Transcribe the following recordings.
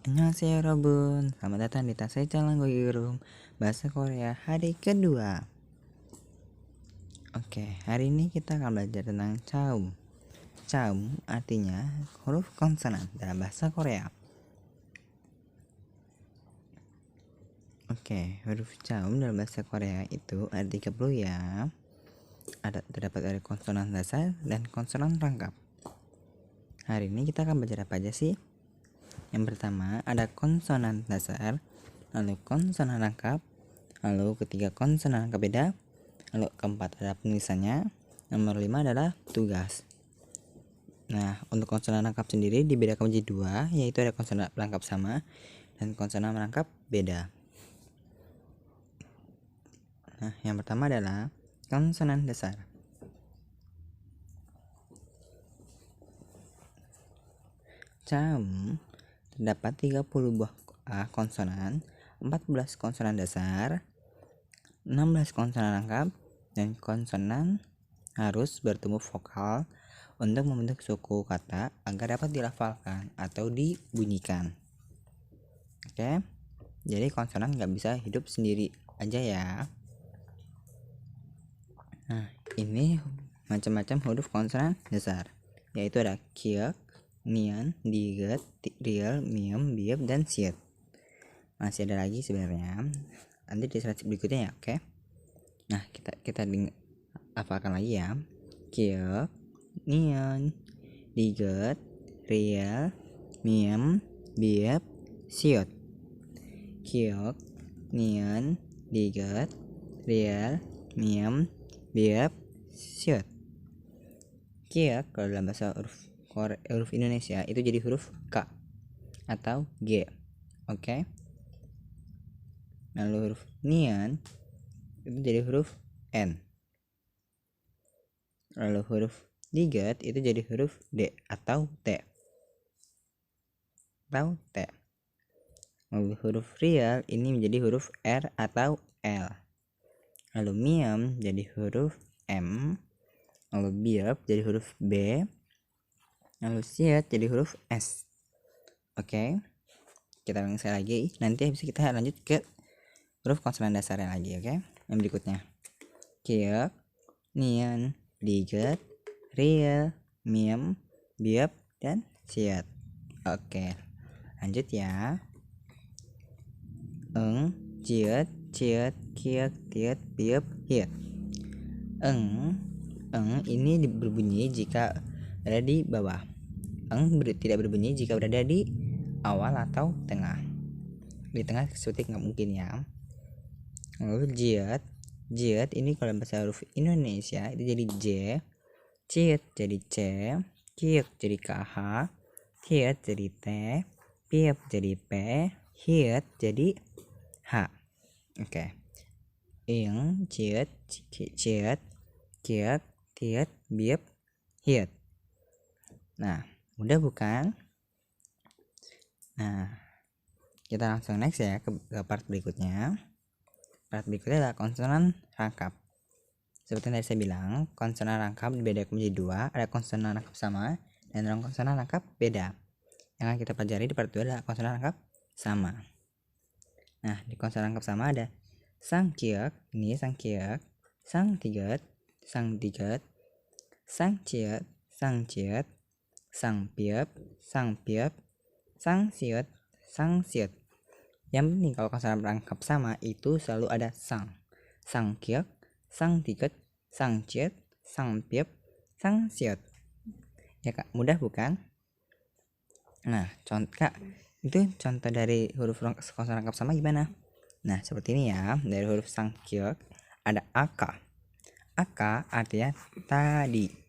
Annyeonghaseyo Robun, selamat datang di Tasai Calon Room Bahasa Korea hari kedua. Oke, hari ini kita akan belajar tentang chaum. Chaum artinya huruf konsonan dalam bahasa Korea. Oke, huruf chaum dalam bahasa Korea itu ada 30 ya. Terdapat dari konsonan dasar dan konsonan rangkap. Hari ini kita akan belajar apa aja sih? Yang pertama ada konsonan dasar, lalu konsonan rangkap, lalu ketiga konsonan rangkap beda, lalu keempat ada penulisannya, nomor 5 adalah tugas. Nah, untuk konsonan rangkap sendiri dibedakan menjadi dua, yaitu ada konsonan rangkap sama dan konsonan rangkap beda. Nah, yang pertama adalah konsonan dasar. Chaum terdapat 30 buah konsonan, 14 konsonan dasar, 16 konsonan rangkap, dan konsonan harus bertemu vokal untuk membentuk suku kata agar dapat dilafalkan atau dibunyikan. Oke, jadi konsonan nggak bisa hidup sendiri aja ya. Nah, ini macam-macam huruf konsonan dasar, yaitu ada kiek, nian, diget, riel, miem, biep, dan siet. Masih ada lagi sebenarnya, nanti di slide berikutnya ya. Oke, nah kita hafalkan lagi ya. Kiek, nian, diget, riel, miem, biep, siot. Kiek, nian, diget, riel, miem, biep, siot. Kiek kalau dalam bahasa huruf Indonesia itu jadi huruf K atau G. Oke. Lalu huruf nian itu jadi huruf N. Lalu huruf diget itu jadi huruf D atau T. Lalu huruf riel ini menjadi huruf R atau L. Lalu miem jadi huruf M. Lalu biep jadi huruf B. Lalu siet jadi huruf S. Oke, kita ulang sekali lagi. Nanti habis kita lanjut ke huruf konsonan dasarnya lagi. Oke, yang berikutnya kiek, nian, diget, riel, miem, biep, dan siet. Oke, lanjut ya. Eng, ciet, kiek, tiet, biep, hiet. Eng ini berbunyi jika berada di bawah. Tidak berbunyi jika berada di awal atau tengah. Di tengah seperti nggak mungkin ya. Lalu jiet ini kalau bahasa huruf Indonesia itu jadi J, ciet jadi C, kiek jadi KH, tiet jadi T, piep jadi P, hiet jadi H. Oke. Ing, ciet, kiek, tiet, biep, hiet. Nah, mudah bukan? Nah, kita langsung next ya ke part berikutnya. Part berikutnya adalah konsonan rangkap. Seperti yang tadi saya bilang, konsonan rangkap dibedakan menjadi dua, ada konsonan rangkap sama dan konsonan rangkap beda. Yang akan kita pelajari di part 2 adalah konsonan rangkap sama. Nah, di konsonan rangkap sama ada sang kiek, ini sang kiek, sang diget, sang diget, sang ciet, sang ciet, sang piep, sang piep, sang siet, sang siet. Yang penting kalau konsonan rangkap sama itu selalu ada sang kiek, sang diget, sang ciet, sang piep, sang siet. Ya kak, mudah bukan? Nah, itu contoh dari huruf konsonan rangkap sama gimana? Nah, seperti ini ya. Dari huruf sang kiek ada ak. Ak artinya tadi.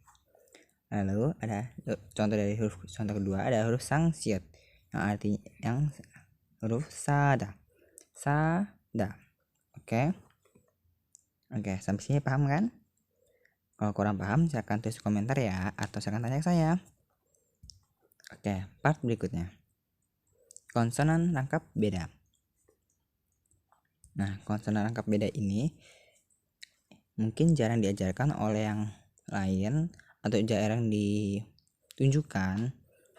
Lalu ada contoh dari contoh kedua ada huruf sang siet yang huruf sada. Oke, sampai sini paham kan? Kalau kurang paham silahkan tulis komentar ya, atau silahkan tanya ke saya. Oke, part berikutnya konsonan rangkap beda. Nah, konsonan rangkap beda ini mungkin jarang diajarkan oleh yang lain atau jarang ditunjukkan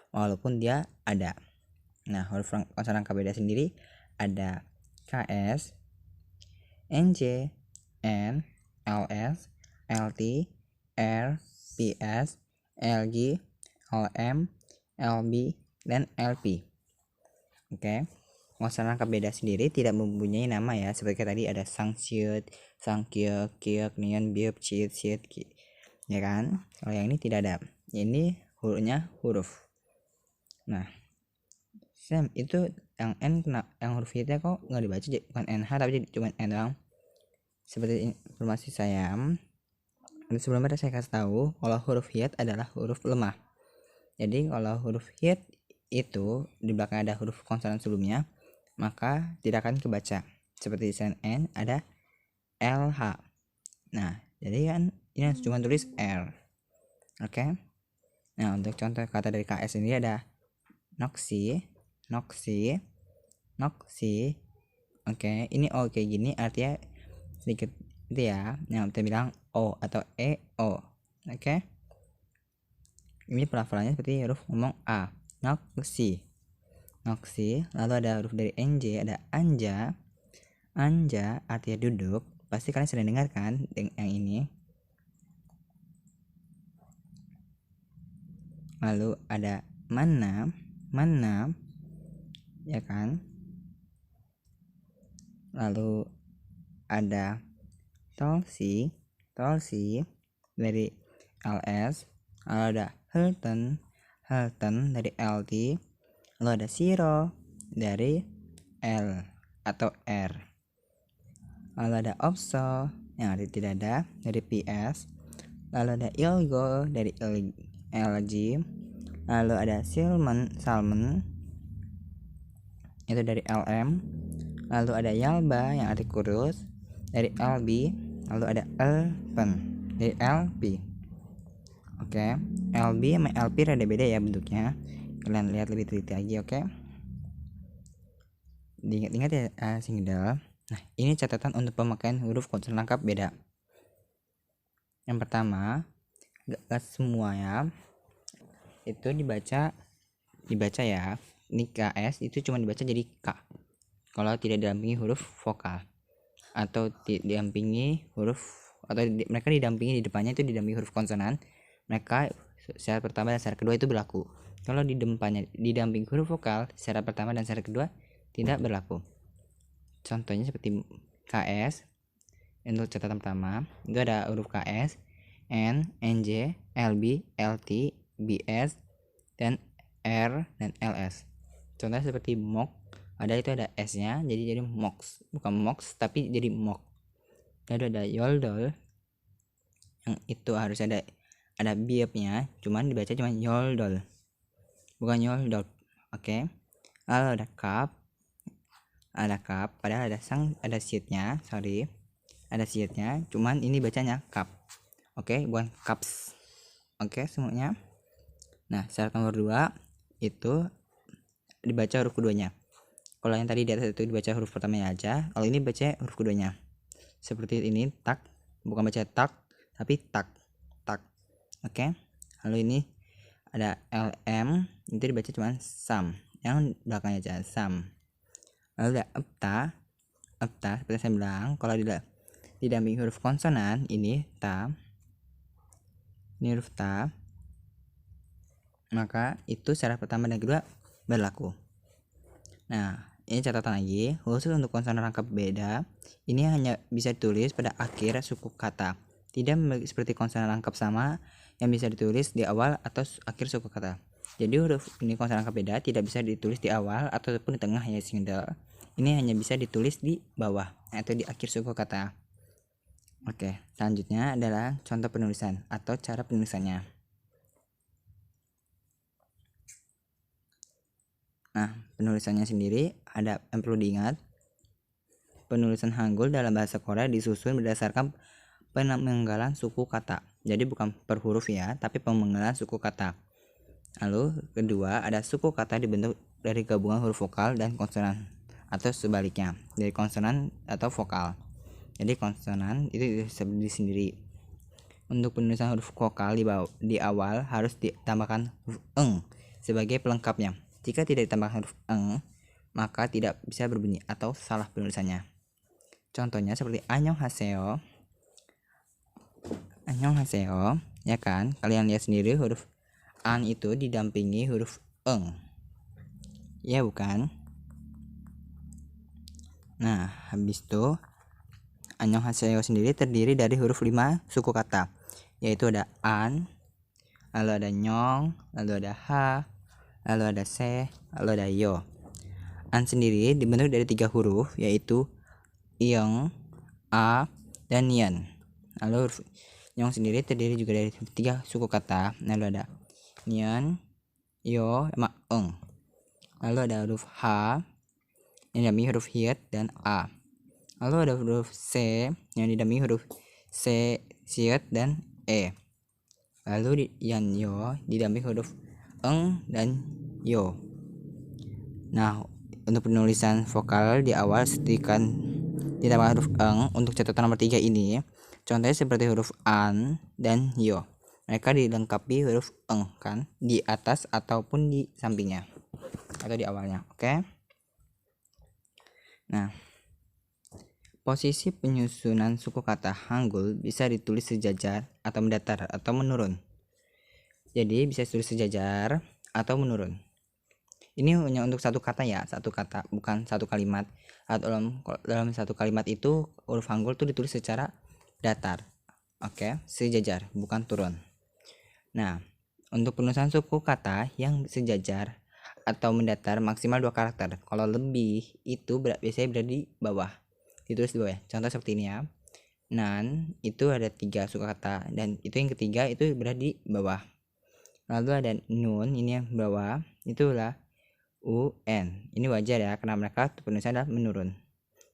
walaupun dia ada. Nah, huruf konsonan rangkap beda sendiri ada KS, NJ, N, LS, LT, R, PS, LG, LM, LB, dan LP. Oke. Konsonan rangkap beda sendiri tidak mempunyai nama ya, seperti tadi ada sangsiut, sangkiek, kiek, nian, biep, ciet, siet, ya kan? Kalau yang ini tidak ada. Ini hurufnya huruf. Nah, Sam itu yang N yang huruf Y-nya kok nggak dibaca bukan NH tapi cuma N doang. Seperti informasi saya, sebelumnya saya kasih tahu kalau huruf Y adalah huruf lemah. Jadi kalau huruf Y itu di belakang ada huruf konsonan sebelumnya, maka tidak akan kebaca. Seperti di N ada LH. Nah, jadi kan ini cuma tulis R. Oke. Nah, untuk contoh kata dari KS ini ada noksi. Oke, ini O kayak gini artinya sedikit itu ya, yang kita bilang O atau EO. Oke. Ini pelafalannya seperti huruf ngomong A. Noksi. Lalu ada huruf dari NJ, ada anja. Anja artinya duduk. Pasti kalian sering dengar kan yang ini. Lalu ada mana, ya kan? Lalu ada tolsi dari LS. Lalu ada Hilton dari LT. Lalu ada Siro dari L atau R. Lalu ada Opso yang arti tidak ada dari PS. Lalu ada Ilgo dari LG. Lalu ada Salmon itu dari LM. Lalu ada Yalba yang arti kurus dari LB. Lalu ada Elpen dari LP. Oke, LB sama LP ada beda ya bentuknya. Kalian lihat lebih teliti lagi, oke? Diingat-ingat ya single. Nah, ini catatan untuk pemakaian huruf konsonan rangkap beda. Yang pertama, gak semua ya itu dibaca ya. Ini KS itu cuma dibaca jadi K kalau tidak didampingi huruf vokal atau didampingi huruf, atau mereka didampingi di depannya itu didampingi huruf konsonan, mereka syarat pertama dan syarat kedua itu berlaku. Kalau di depannya didampingi huruf vokal, syarat pertama dan syarat kedua tidak berlaku. Contohnya seperti KS. Untuk catatan pertama itu ada huruf KS, N, NJ, LB, LT, BS, dan R dan LS. Contohnya seperti mok, itu ada S nya jadi mox, bukan mox tapi jadi mok. Lalu ada yoldol yang itu harus ada biep nya, cuman dibaca cuma yoldol bukan yoldol. Oke. Lalu ada cup, padahal ada sheetnya, cuman ini bacanya cup. Oke, bukan cups. Oke, semuanya. Nah, syarat nomor 2 itu dibaca huruf keduanya. Kalau yang tadi di atas itu dibaca huruf pertamanya aja, kalau ini baca huruf keduanya. Seperti ini, tak, bukan baca tak, tapi tak. Oke. Lalu ini ada LM, itu dibaca cuma sam, yang belakangnya aja sam. Lalu ada epta, seperti saya bilang, kalau didampingi huruf konsonan, ini ta, ini huruf ta, maka itu syarat pertama dan kedua berlaku. Nah, ini catatan lagi, khusus untuk konsonan rangkap beda, ini hanya bisa ditulis pada akhir suku kata, tidak seperti konsonan rangkap sama yang bisa ditulis di awal atau akhir suku kata. Jadi huruf ini konsonan rangkap beda tidak bisa ditulis di awal ataupun di tengah ya single. Ini hanya bisa ditulis di bawah atau di akhir suku kata. Oke, selanjutnya adalah contoh penulisan atau cara penulisannya. Nah, penulisannya sendiri ada yang perlu diingat. Penulisan Hangul dalam bahasa Korea disusun berdasarkan pemenggalan suku kata. Jadi bukan per huruf ya, tapi pemenggalan suku kata. Lalu kedua, ada suku kata dibentuk dari gabungan huruf vokal dan konsonan, atau sebaliknya, dari konsonan atau vokal. Jadi konsonan itu disebut sendiri. Untuk penulisan huruf vokal di awal harus ditambahkan huruf eng sebagai pelengkapnya. Jika tidak ditambahkan huruf eng, maka tidak bisa berbunyi atau salah penulisannya. Contohnya seperti annyeonghaseyo. Annyeonghaseyo, ya kan? Kalian lihat sendiri huruf an itu didampingi huruf eng. Ya bukan? Nah, habis itu annyeonghaseyo sendiri terdiri dari huruf 5 suku kata, yaitu ada an, lalu ada nyong, lalu ada ha, lalu ada se, lalu ada yo. An sendiri dibentuk dari 3 huruf, yaitu ieng, a, dan yan. Lalu huruf nyong sendiri terdiri juga dari 3 suku kata, lalu ada nyan, yo, sama eng. Lalu ada huruf h yang didampingi huruf hiet dan a. Lalu ada huruf c yang didampingi huruf c, siet, dan e. Lalu yan yo didampingi huruf eng dan yo. Nah, untuk penulisan vokal di awal setikan ditambah huruf eng. Untuk catatan nomor 3 ini, contohnya seperti huruf an dan yo. Mereka dilengkapi huruf eng kan di atas ataupun di sampingnya atau di awalnya. Oke. Nah, posisi penyusunan suku kata Hangul bisa ditulis sejajar atau mendatar atau menurun. Jadi bisa ditulis sejajar atau menurun. Ini hanya untuk satu kata ya, satu kata, bukan satu kalimat. Dalam satu kalimat itu huruf Hangul tuh ditulis secara datar. Oke, sejajar, bukan turun. Nah, untuk penulisan suku kata yang sejajar atau mendatar maksimal 2 karakter. Kalau lebih itu biasanya berada di bawah. Ditulis di bawah ya. Contoh seperti ini ya. Nan itu ada 3 suku kata dan itu yang ketiga itu berada di bawah. Lalu ada nun, ini yang bawah, itulah un. Ini wajar ya karena mereka penulisan adalah menurun.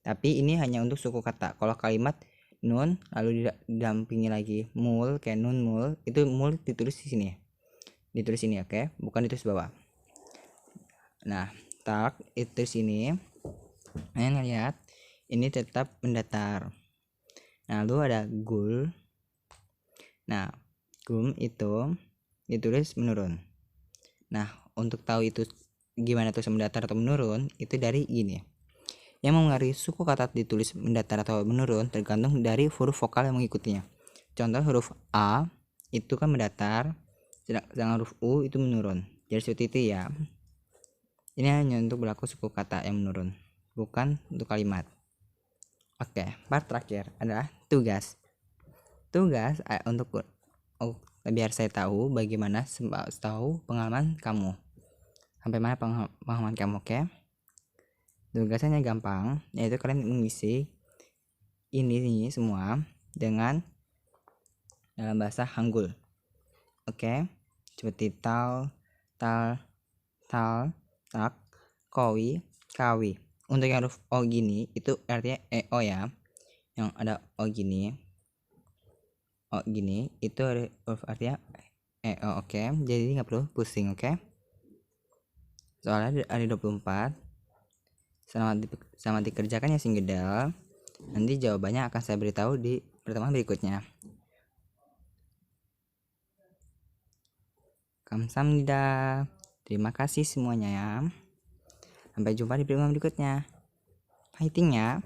Tapi ini hanya untuk suku kata. Kalau kalimat nun lalu didampingi lagi mul, kayak nun mul, itu mul ditulis di sini. Ditulis sini, oke? Bukan ditulis bawah. Nah, tak itu sini. Kalian lihat ini tetap mendatar. Nah, lalu ada gul. Nah, gum itu ditulis menurun. Nah, untuk tahu itu gimana tulis mendatar atau menurun, itu dari gini. Yang mempengaruhi suku kata ditulis mendatar atau menurun tergantung dari huruf vokal yang mengikutinya. Contoh huruf A itu kan mendatar, sedangkan huruf U itu menurun. Jadi seperti itu ya. Ini hanya untuk berlaku suku kata yang menurun, bukan untuk kalimat. Oke, part terakhir adalah tugas. Tugas untuk biar saya tahu bagaimana tahu pengalaman kamu. Sampai mana pengalaman kamu, oke? Tugasannya gampang, yaitu kalian mengisi ini semua dengan dalam bahasa Hangul. Oke? Seperti tal, tak, tak, kowi, kawi. Untuk yang huruf o gini itu artinya eo ya. Yang ada o gini. O gini itu huruf artinya eo, oke? Jadi nggak perlu pusing, oke? Soalnya ada 24. Selamat dikerjakan ya Singgedal. Nanti jawabannya akan saya beritahu di pertemuan berikutnya. Kamsahamnida. Terima kasih semuanya ya. Sampai jumpa di pertemuan berikutnya. Fighting ya.